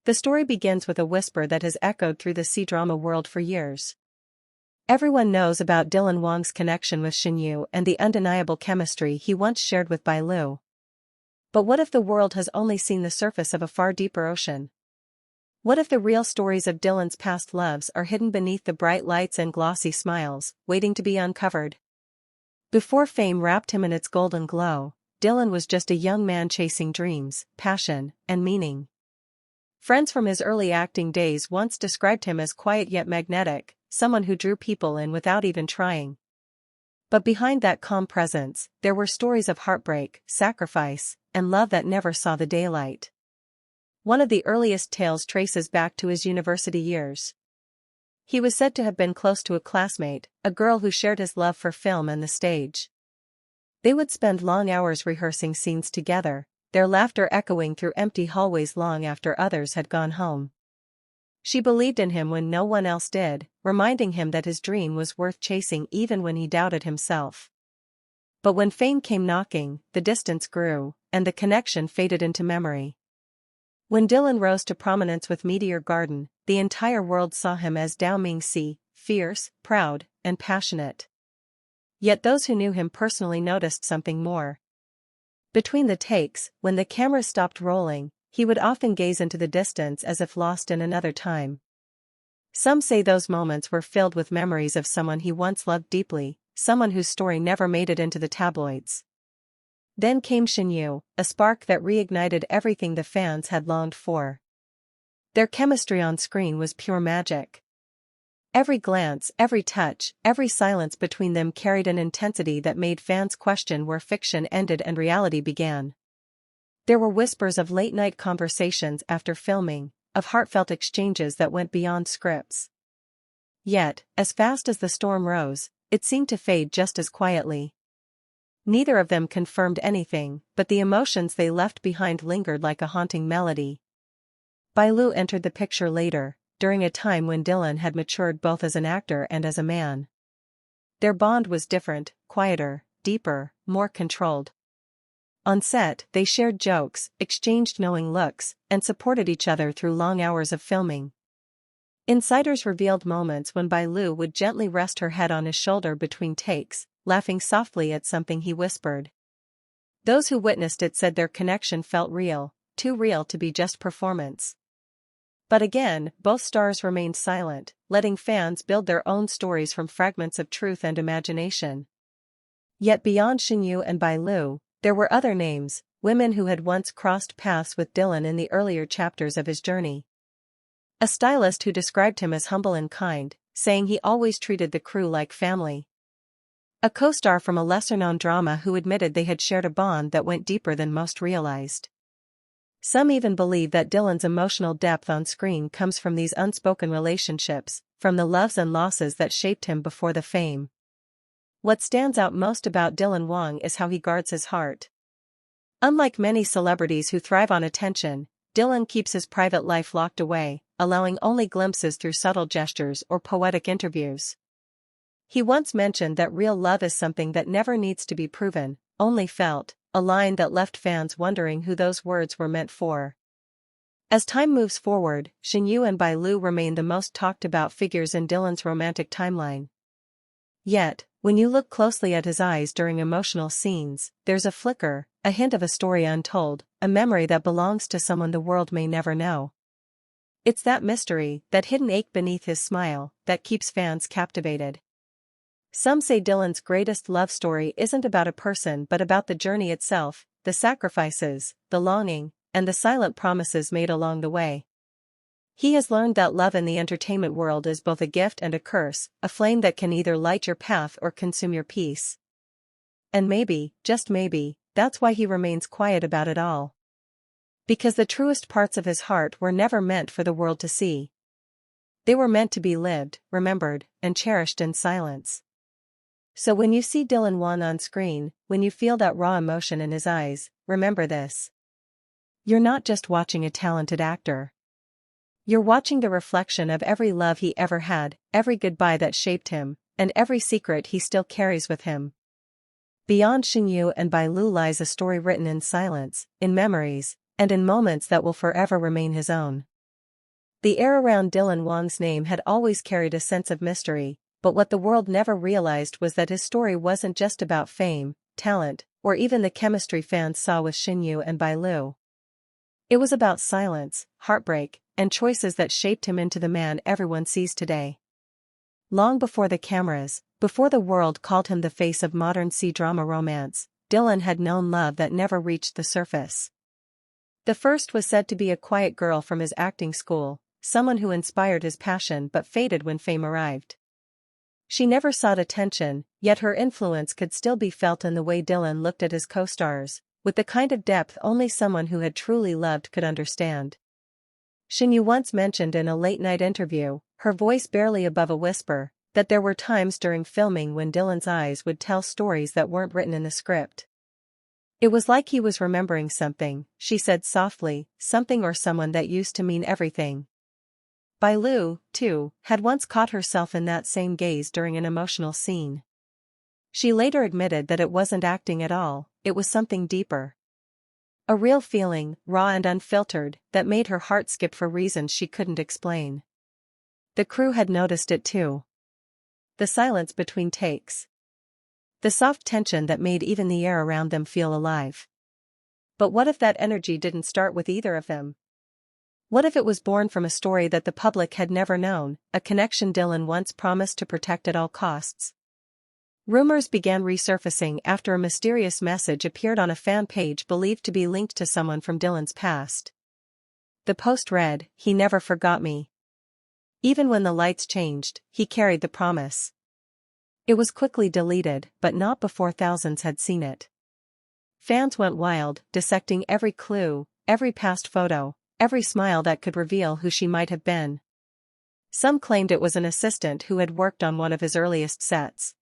The story begins with a whisper that has echoed through the Kdrama world for years. Everyone knows about Dylan Wang's connection with Shen Yue and the undeniable chemistry he once shared with Bai Lu. But what if the world has only seen the surface of a far deeper ocean? What if the real stories of Dylan's past loves are hidden beneath the bright lights and glossy smiles, waiting to be uncovered? Before fame wrapped him in its golden glow, Dylan was just a young man chasing dreams, passion, and meaning. Friends from his early acting days once described him as quiet yet magnetic, someone who drew people in without even trying. But behind that calm presence, there were stories of heartbreak, sacrifice, and love that never saw the daylight. One of the earliest tales traces back to his university years. He was said to have been close to a classmate, a girl who shared his love for film and the stage. They would spend long hours rehearsing scenes together, their laughter echoing through empty hallways long after others had gone home. She believed in him when no one else did, reminding him that his dream was worth chasing even when he doubted himself. But when fame came knocking, the distance grew, and the connection faded into memory. When Dylan rose to prominence with Meteor Garden, the entire world saw him as Dao Mingxi, fierce, proud, and passionate. Yet those who knew him personally noticed something more. Between the takes, when the camera stopped rolling, he would often gaze into the distance as if lost in another time. Some say those moments were filled with memories of someone he once loved deeply, someone whose story never made it into the tabloids. Then came Shen Yue, a spark that reignited everything the fans had longed for. Their chemistry on screen was pure magic. Every glance, every touch, every silence between them carried an intensity that made fans question where fiction ended and reality began. There were whispers of late-night conversations after filming, of heartfelt exchanges that went beyond scripts. Yet, as fast as the storm rose, it seemed to fade just as quietly. Neither of them confirmed anything, but the emotions they left behind lingered like a haunting melody. Bai Lu entered the picture later, during a time when Dylan had matured both as an actor and as a man. Their bond was different, quieter, deeper, more controlled. On set, they shared jokes, exchanged knowing looks, and supported each other through long hours of filming. Insiders revealed moments when Bai Lu would gently rest her head on his shoulder between takes, laughing softly at something he whispered. Those who witnessed it said their connection felt real, too real to be just performance. But again, both stars remained silent, letting fans build their own stories from fragments of truth and imagination. Yet beyond Shen Yue and Bai Lu, there were other names, women who had once crossed paths with Dylan in the earlier chapters of his journey. A stylist who described him as humble and kind, saying he always treated the crew like family. A co-star from a lesser-known drama who admitted they had shared a bond that went deeper than most realized. Some even believe that Dylan's emotional depth on screen comes from these unspoken relationships, from the loves and losses that shaped him before the fame. What stands out most about Dylan Wang is how he guards his heart. Unlike many celebrities who thrive on attention, Dylan keeps his private life locked away, allowing only glimpses through subtle gestures or poetic interviews. He once mentioned that real love is something that never needs to be proven, only felt, a line that left fans wondering who those words were meant for. As time moves forward, Shen Yue and Bai Lu remain the most talked about figures in Dylan's romantic timeline. Yet, when you look closely at his eyes during emotional scenes, there's a flicker, a hint of a story untold, a memory that belongs to someone the world may never know. It's that mystery, that hidden ache beneath his smile, that keeps fans captivated. Some say Dylan's greatest love story isn't about a person but about the journey itself, the sacrifices, the longing, and the silent promises made along the way. He has learned that love in the entertainment world is both a gift and a curse, a flame that can either light your path or consume your peace. And maybe, just maybe, that's why he remains quiet about it all. Because the truest parts of his heart were never meant for the world to see. They were meant to be lived, remembered, and cherished in silence. So when you see Dylan Wang on screen, when you feel that raw emotion in his eyes, remember this. You're not just watching a talented actor. You're watching the reflection of every love he ever had, every goodbye that shaped him, and every secret he still carries with him. Beyond Shen Yue and Bai Lu lies a story written in silence, in memories, and in moments that will forever remain his own. The air around Dylan Wang's name had always carried a sense of mystery, but what the world never realized was that his story wasn't just about fame, talent, or even the chemistry fans saw with Shen Yue and Bai Lu. It was about silence, heartbreak, and choices that shaped him into the man everyone sees today. Long before the cameras, before the world called him the face of modern C-drama romance, Dylan had known love that never reached the surface. The first was said to be a quiet girl from his acting school, someone who inspired his passion but faded when fame arrived. She never sought attention, yet her influence could still be felt in the way Dylan looked at his co-stars, with the kind of depth only someone who had truly loved could understand. Shen Yue once mentioned in a late-night interview, her voice barely above a whisper, that there were times during filming when Dylan's eyes would tell stories that weren't written in the script. It was like he was remembering something, she said softly, something or someone that used to mean everything. Bai Lu, too, had once caught herself in that same gaze during an emotional scene. She later admitted that it wasn't acting at all, it was something deeper. A real feeling, raw and unfiltered, that made her heart skip for reasons she couldn't explain. The crew had noticed it too. The silence between takes. The soft tension that made even the air around them feel alive. But what if that energy didn't start with either of them? What if it was born from a story that the public had never known, a connection Dylan once promised to protect at all costs? Rumors began resurfacing after a mysterious message appeared on a fan page believed to be linked to someone from Dylan's past. The post read, "He never forgot me. Even when the lights changed, he carried the promise." It was quickly deleted, but not before thousands had seen it. Fans went wild, dissecting every clue, every past photo, every smile that could reveal who she might have been. Some claimed it was an assistant who had worked on one of his earliest sets.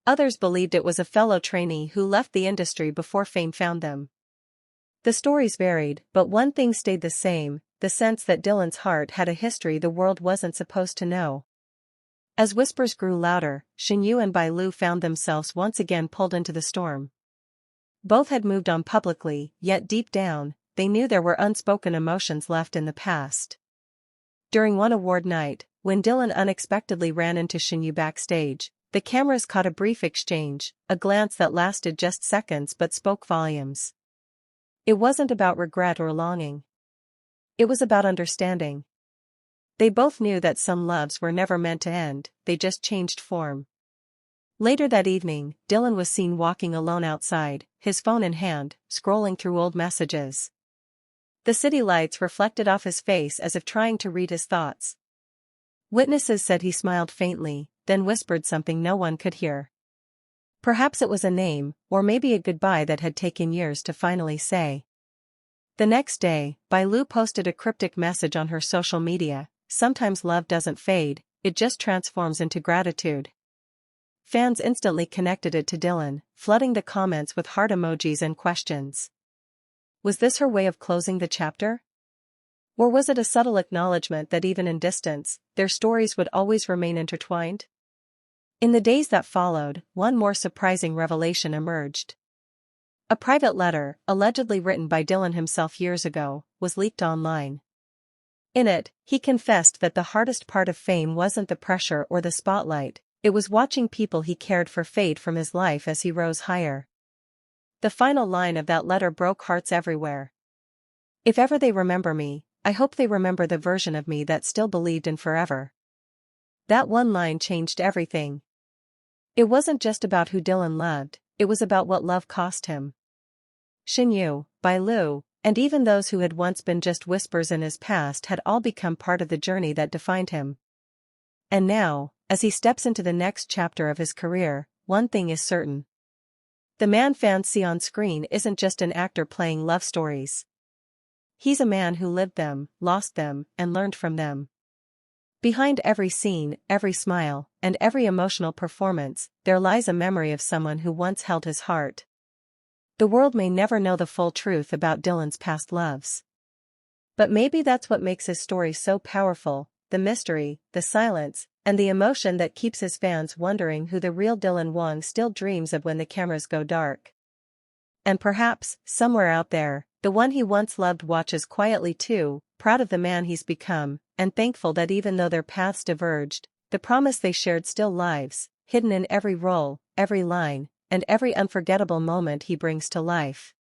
Others believed it was a fellow trainee who left the industry before fame found them. The stories varied, but one thing stayed the same, the sense that Dylan's heart had a history the world wasn't supposed to know. As whispers grew louder, Shen Yue and Bai Lu found themselves once again pulled into the storm. Both had moved on publicly, yet deep down, they knew there were unspoken emotions left in the past. During one award night, when Dylan unexpectedly ran into Shen Yue backstage, the cameras caught a brief exchange, a glance that lasted just seconds but spoke volumes. It wasn't about regret or longing. It was about understanding. They both knew that some loves were never meant to end, they just changed form. Later that evening, Dylan was seen walking alone outside, his phone in hand, scrolling through old messages. The city lights reflected off his face as if trying to read his thoughts. Witnesses said he smiled faintly, then whispered something no one could hear. Perhaps it was a name, or maybe a goodbye that had taken years to finally say. The next day, Bai Lu posted a cryptic message on her social media, "Sometimes love doesn't fade, it just transforms into gratitude." Fans instantly connected it to Dylan, flooding the comments with heart emojis and questions. Was this her way of closing the chapter? Or was it a subtle acknowledgement that even in distance, their stories would always remain intertwined? In the days that followed, one more surprising revelation emerged. A private letter, allegedly written by Dylan himself years ago, was leaked online. In it, he confessed that the hardest part of fame wasn't the pressure or the spotlight, it was watching people he cared for fade from his life as he rose higher. The final line of that letter broke hearts everywhere. "If ever they remember me, I hope they remember the version of me that still believed in forever." That one line changed everything. It wasn't just about who Dylan loved, it was about what love cost him. Shen Yue, Bai Lu, and even those who had once been just whispers in his past had all become part of the journey that defined him. And now, as he steps into the next chapter of his career, one thing is certain. The man fans see on screen isn't just an actor playing love stories. He's a man who lived them, lost them, and learned from them. Behind every scene, every smile, and every emotional performance, there lies a memory of someone who once held his heart. The world may never know the full truth about Dylan's past loves. But maybe that's what makes his story so powerful, the mystery, the silence, and the emotion that keeps his fans wondering who the real Dylan Wang still dreams of when the cameras go dark. And perhaps, somewhere out there, the one he once loved watches quietly too, proud of the man he's become, and thankful that even though their paths diverged, the promise they shared still lives, hidden in every role, every line, and every unforgettable moment he brings to life.